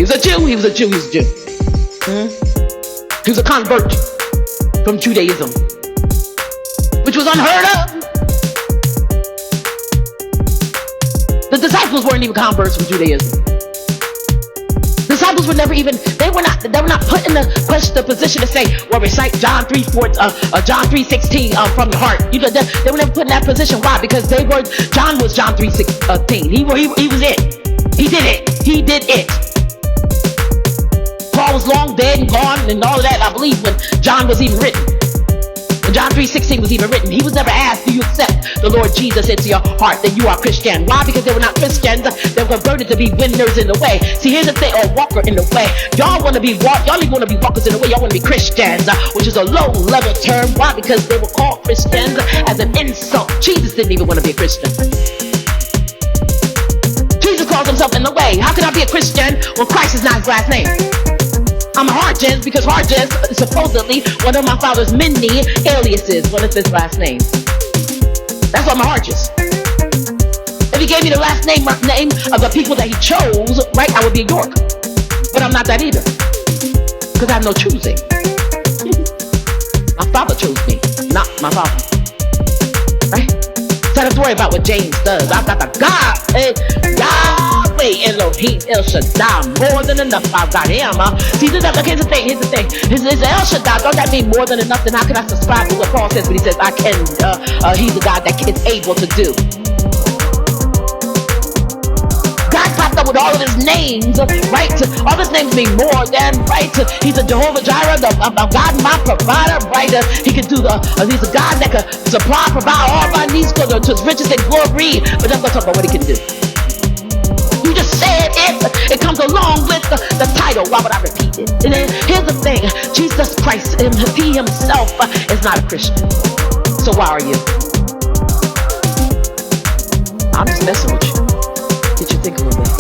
was a Jew. He was a Jew. He was a Jew. He was a convert from Judaism, which was unheard of. The disciples weren't even converts from Judaism. Disciples were never even, they were not put in the position to say, well, recite John 3:16 from the heart. You know, they were never put in that position. Why? Because John was John 3:16. He was it. He did it. He did it. Paul was long dead and gone and all of that, I believe, when John was even written. When John 3:16 was even written, he was never asked, do you accept the Lord Jesus into your heart, that you are Christian? Why? Because they were not Christians. They were converted to be winners in the way. See, here's the thing, or walker in the way. Y'all want to be y'all even want to be walkers in the way. Y'all want to be Christians, which is a low-level term. Why? Because they were called Christians as an insult. Jesus didn't even want to be a Christian. Jesus calls himself in the way. How can I be a Christian when Christ is not his last name? I'm Hargens because Hargens is supposedly one of my father's many aliases. What is his last name? That's why I'm a Harges. If he gave me the last name of the people that he chose, right, I would be a York. But I'm not that either. Because I have no choosing. My father chose me, not my father. Right? So I don't have to worry about what James does. I've got the God, Yahweh, Elohim, El Shaddai, more than enough. I've got him. See, here's the thing. Is El Shaddai, don't that mean more than enough? Then how can I subscribe to what Paul says when he says, I can, he's the God that is able to do. God popped up with all of his names, right? All his names mean more than, right? He's a Jehovah Jireh, God, my provider, right? He can do he's a God that can supply, provide all my needs to his riches and glory. But I'm going to talk about what he can do. You just said it. It comes along with the title. Why would I repeat it? And then here's the thing. Jesus Christ, he himself is not a Christian. So why are you? I'm just messing with you. Get you think a little bit.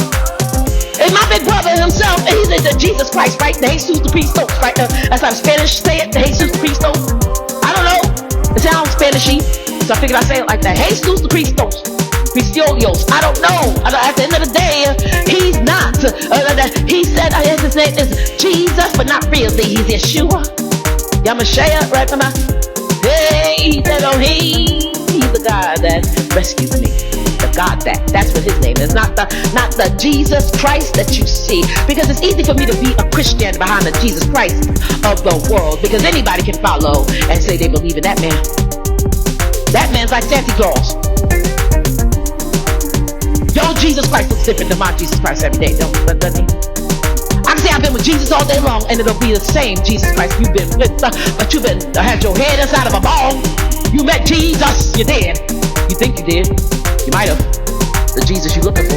And my big brother himself, and he's the Jesus Christ, right? The Jesus Christos, right? That's how the Spanish say it. The Jesus Christos. I don't know. It sounds Spanishy. So I figured I'd say it like that. Jesus Christos. Christolios. I don't know. At the end of the day, he's not. He said his name is Jesus, but not really. He's Yeshua. Yamashia, right? Hey, he's Elohim. He's the God that rescued me. The God that's what his name is. Not the Jesus Christ that you see. Because it's easy for me to be a Christian behind the Jesus Christ of the world. Because anybody can follow and say they believe in that man. That man's like Santa Claus. Your Jesus Christ looks different than my Jesus Christ every day, doesn't he? I can say I've been with Jesus all day long, and it'll be the same Jesus Christ you've been with, but you've been had your head inside of a ball. You met Jesus, you did. You think you did? You might have. The Jesus you're looking for,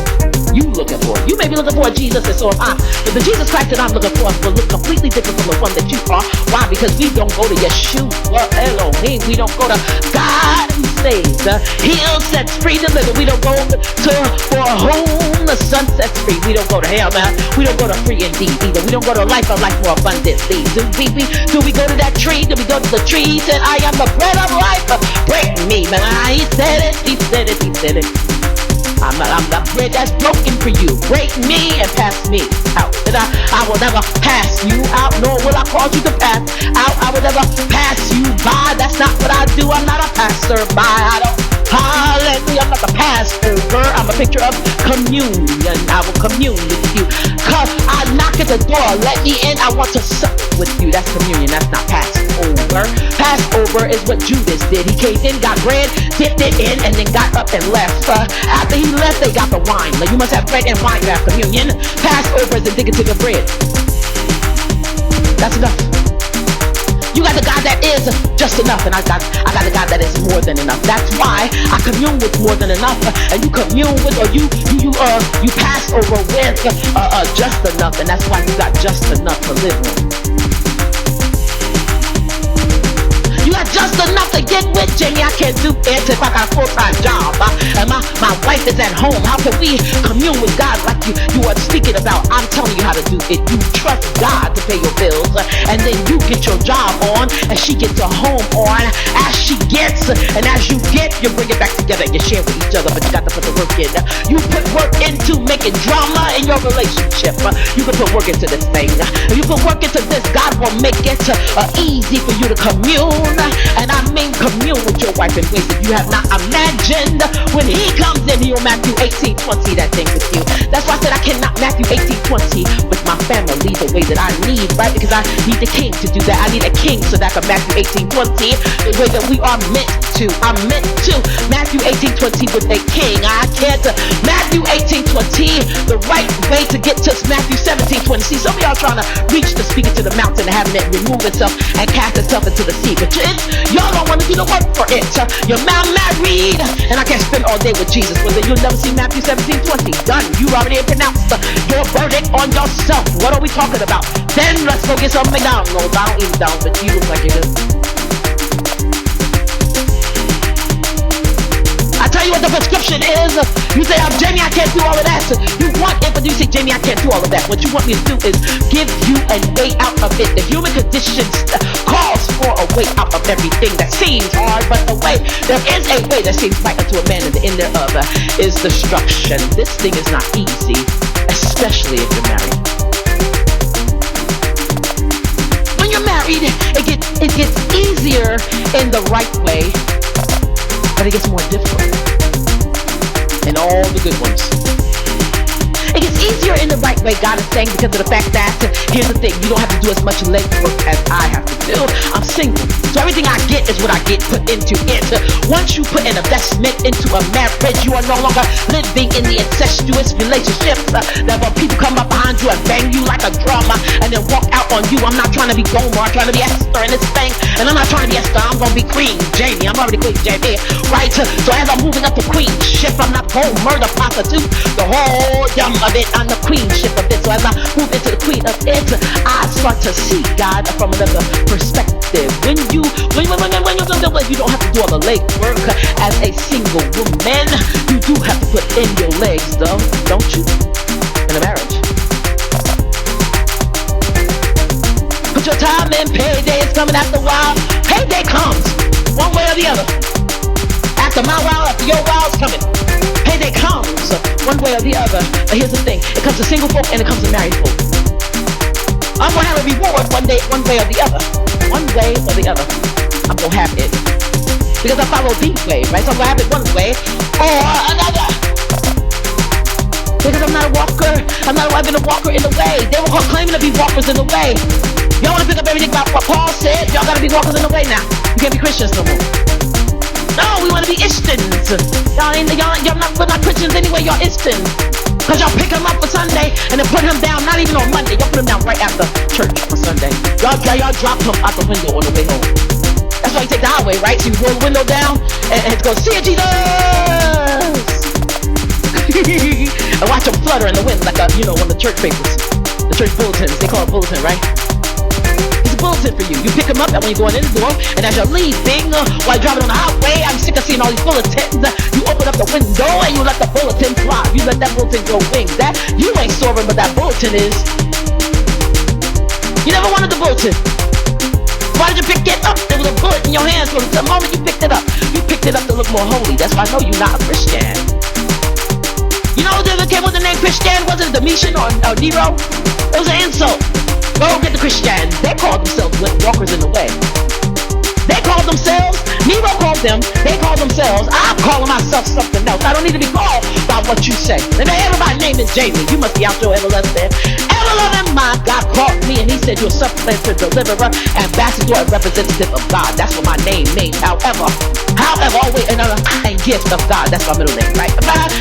you may be looking for a Jesus, and so am I. But the Jesus Christ that I'm looking for will look completely different from the one that you are. Why? Because we don't go to Yeshua, Elohim. We don't go to God who saves, heals, sets free, deliver. We don't go for whom the sun sets free. We don't go to hell, man. We don't go to free indeed either. We don't go to life of life more abundantly. Do we go to that tree? Do we go to the tree? He said, I am the bread of life. Break me, man. He said it. I'm the bread that's broken for you. Break me and pass me out. And I will never pass you out, nor will I cause you to pass out. I will never pass you by. That's not what I do. I'm not a passerby. Hallelujah. I'm not the Passover. I'm a picture of communion. I will commune with you. Cause I knock at the door. Let me in. I want to sup with you. That's communion. That's not Passover. Passover is what Judas did. He came in, got bread, dipped it in, and then got up and left. After he left, they got the wine. Like, you must have bread and wine to have communion. Passover is indicative of bread. That's enough. You got the God that is just enough, and I got the God that is more than enough. That's why I commune with more than enough, and you commune with, or you pass over with just enough, and that's why you got just enough to live on. You got just enough to get with, Jamie. I can't do it if I got a full-time job, and my wife is at home. How can we commune with God like you are speaking about? I'm telling you how to do it. You trust God to pay your bills, and then you get your job on, and she gets her home on. As she gets, and as you get, you bring it back together and you share with each other, but you got to put the work in. You put work into making creating drama in your relationship, you can put work into this thing. If you put work into this, God will make it easy for you to commune. And I mean commune with your wife in ways that you have not imagined. When he comes in, he'll Matthew 18:20 that thing with you. That's why I said I cannot Matthew 18:20 with my family the way that I need, right? Because I need the king to do that. I need a king so that I can Matthew 18:20 the way that we are meant to. I'm meant to Matthew 18:20 with a king. I can't Matthew 18:20 the right way to get to Matthew 17:20. See, some of y'all trying to reach the speaker to the mountain and having it remove itself and cast itself into the sea. But y'all don't want to do the work for it. You're now married, and I can't spend all day with Jesus. Well, then you'll never see Matthew 17:20. Done. You already pronounced your verdict on yourself. What are we talking about? Then let's go get some McDonald's. I don't eat McDonald's, but you look like you do. I tell you what the prescription is. You say, Jamie, I can't do all of that. So you want it, but you say, Jamie, I can't do all of that. What you want me to do is give you a way out of it. The human condition calls for a way out of everything that seems hard, but there is a way that seems right unto a man, and the end thereof is destruction. This thing is not easy, especially if you're married. When you're married, it gets easier in the right way, but it gets more difficult in all the good ones. It gets easier in the right way, God is saying, because of the fact that, here's the thing, you don't have to do as much leg work as I have to do. I'm single, so everything I get is what I get put into it. Once you put an investment into a marriage, you are no longer living in the incestuous relationships that when people come up behind you and bang you like a drum and then walk out on you. I'm not trying to be Gomer, I'm trying to be Esther in this thing, and I'm not trying to be Esther, I'm going to be Queen Jamie. I'm already Queen Jamie, right? So as I'm moving up the queenship, I'm not going to murder prostitute the whole of it. I'm the queenship of it. So as I move into the queen of it, I start to see God from another perspective. When you don't have to do all the leg work as a single woman, you do have to put in your legs, though, don't you? In a marriage. Put your time in. Payday is coming after a while. Payday comes one way or the other. After my while, after your while, it's coming. Payday comes one way or the other. But here's the thing, it comes to single folk and it comes to married folk. I'm gonna have a reward one way or the other. One way or the other, I'm gonna have it. Because I follow these ways, right? So I'm gonna have it one way or another. Because I'm not a walker. I've been a walker in the way. They were claiming to be walkers in the way. Y'all wanna pick up everything about what Paul said? Y'all gotta be walkers in the way now. You can't be Christians no more. No, we want to be Istons. Y'all not Christians anyway, y'all Istons. Because y'all pick him up for Sunday and then put him down, not even on Monday. Y'all put him down right after church on Sunday. Y'all drop him out the window on the way home. That's why you take the highway, right? So you roll the window down and it's going, see you, Jesus! And watch him flutter in the wind like one of the church papers. The church bulletins, they call it bulletin, right? Bulletin for you. You pick them up and when you're going in the door, and as you're leaving while you're driving on the highway, I'm sick of seeing all these bulletins. You open up the window and you let the bulletin fly. You let that bulletin grow wings. That you ain't soaring, but that bulletin is. You never wanted the bulletin. Why did you pick it up? There was a bullet in your hands from the moment you picked it up. You picked it up to look more holy. That's why I know you're not a Christian. You know who came with the name Christian? Was it Domitian or Nero? It was an insult. Go get the Christians. They called themselves walkers in the way. They called themselves, Nero called them, they called themselves, I'm calling myself something else. I don't need to be called by what you say. And everybody's name is Jamie. You must be out your everlasting. Ever-loving my God called me and he said you're supplanter, deliverer, ambassador, and representative of God. That's what my name means. However, always another and gift of God. That's my middle name, right?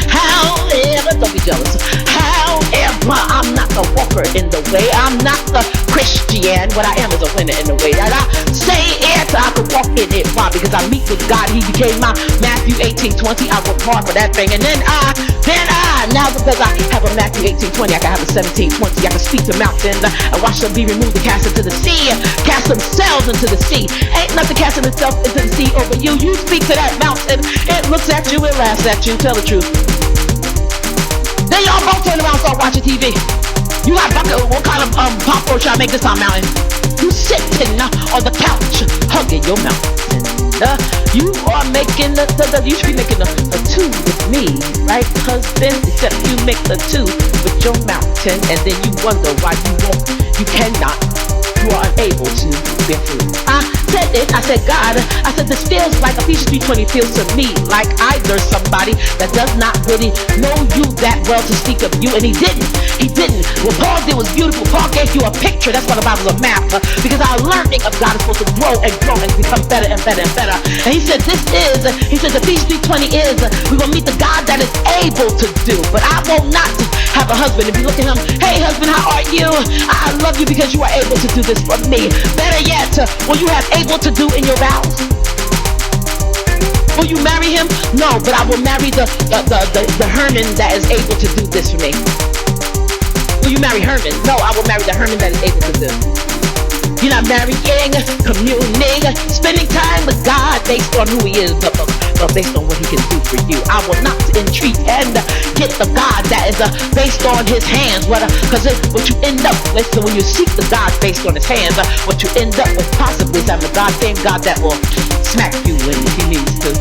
However, don't be jealous. However, I'm not the walker in the way. I'm not the Christian. What I am is a winner in the way that I say it. I can walk in it. Why? Because I meet with God. He became my Matthew 18:20. I work hard for that thing. And then now because I have a Matthew 18:20, I can have a 17:20. I can speak to mountains and watch them be removed and cast into the sea. Cast themselves into the sea. Ain't nothing casting itself into the sea over you. You speak to that mountain. It looks at you. It laughs at you. Tell the truth. Then y'all both turn around and start watching TV. You got bucket. What kind of pop roach should I make this time, Mountain? You sitting on the couch, hugging your mountain. You are making you should be making a two with me, right, husband? Except you make the two with your mountain, and then you wonder why you cannot, you are unable to bear fruit. I said it, I said, God, I said, this feels like Ephesians 3:20 feels to me like either somebody that does not really know you that well to speak of you, and he didn't. What Paul did was beautiful. Paul gave you a picture. That's why the Bible's a map, because our learning of God is supposed to grow and grow and become better and better and better. And he said, Ephesians 3:20 is, we're going to meet the God that is able to do. But I will not have a husband. If you look at him, hey husband, how are you? I love you because you are able to do this for me. Better yet, will you have able to do in your vows? Will you marry him? No, but I will marry the Herman that is able to do this for me. Will you marry Herman? No, I will marry the Herman that is able to do. You're not marrying, communing, spending time with God based on who he is, but based on what he can do for you. I will not entreat and get the God that is based on his hands. Because what you end up with, so when you seek the God based on his hands, what you end up with possibly is having the same God that will smack you when he needs to.